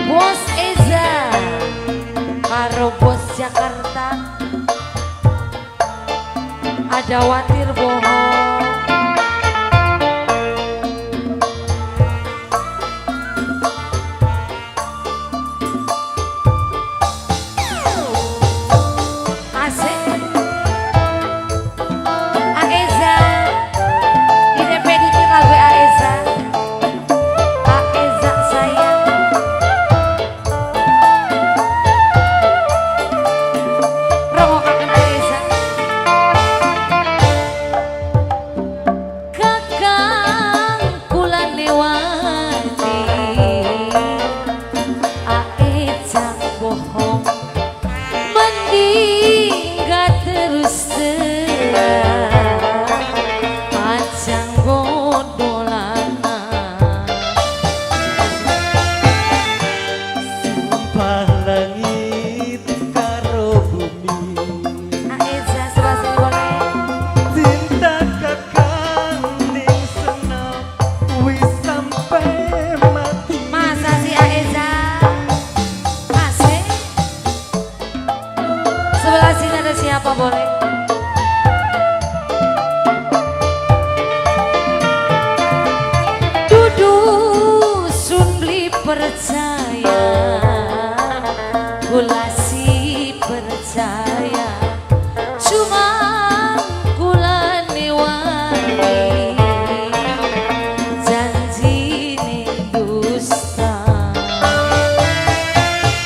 Bos Eza karo bos Jakarta ada watir bohong. Siapa boleh? Duduk sun beli percaya, gula si percaya, cuma gula newani janji ne dusta.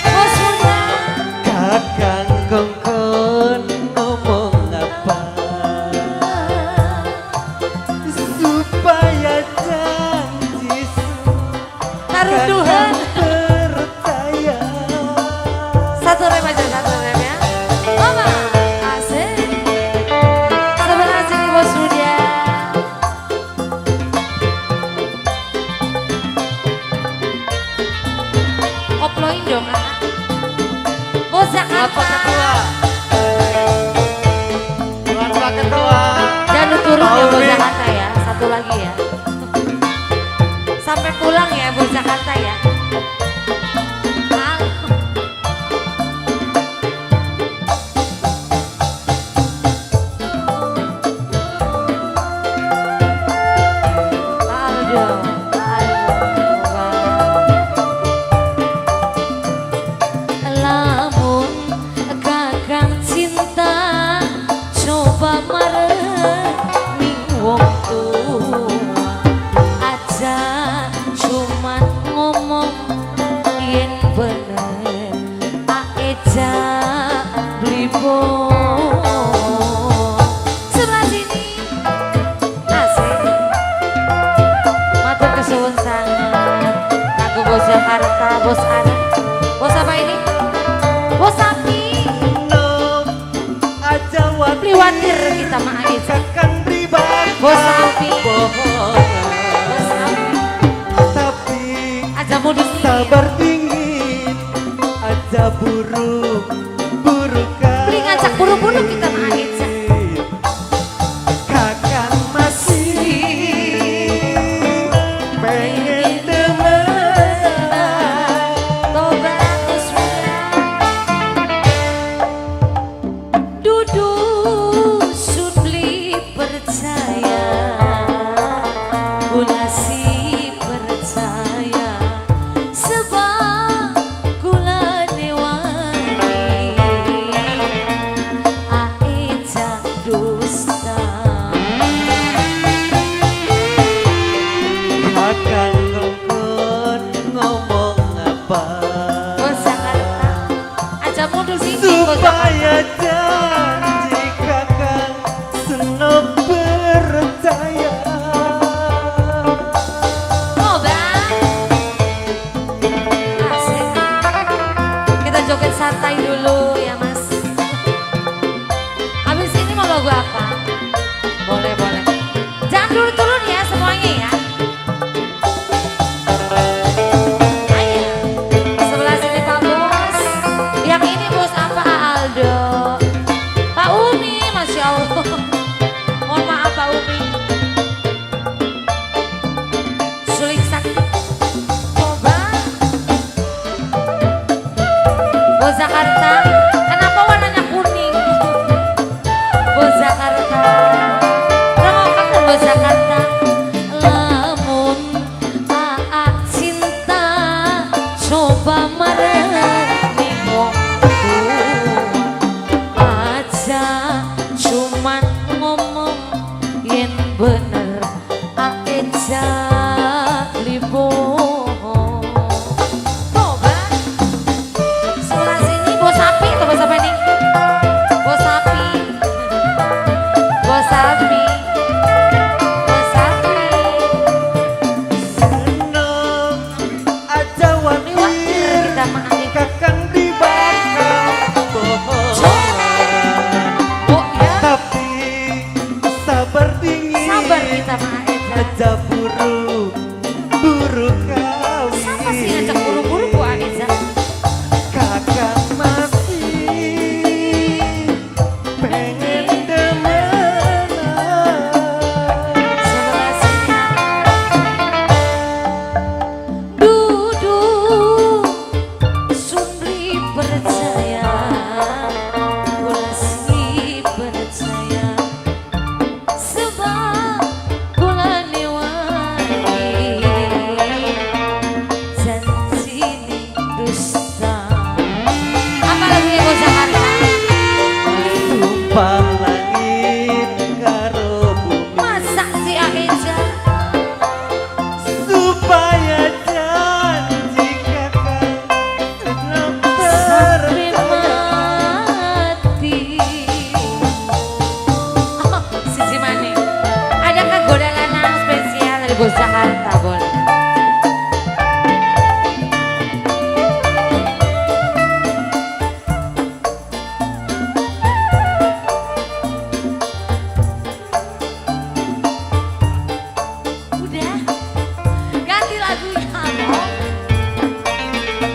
Oh sudah kakang kongkon ngomong apa supaya janji taruduhan percaya. satu rem aja, satu rem ya. Mama asik sebelah sini bos Rudia. Koploin dong kakak. Bos Jakarta Tuan Pak Ketua jangan turun ya bos Jakarta ya. Satu lagi ya. Sampai pulang ya bos Jakarta ya. Lamun kakang cinta coba mareni wong tua aja cuman ngomong yen bener aeja beli sebelah sini asik matur kesuwun sangat kanggo bos Jakarta, bos Ana, bos apa ini? Bos sapi aja Liwatir kita mah Aiza. kakang pribadi Bos sapi bohong bos sapi tapi aja mau dingin. sabar dingin aja buru-buru Beli ngajak buru-buru kita mah Aiza. kakang masih pengen demenan. Tobat sudah duduk sun beli percaya, gula si percaya, sebab gula newani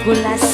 gulas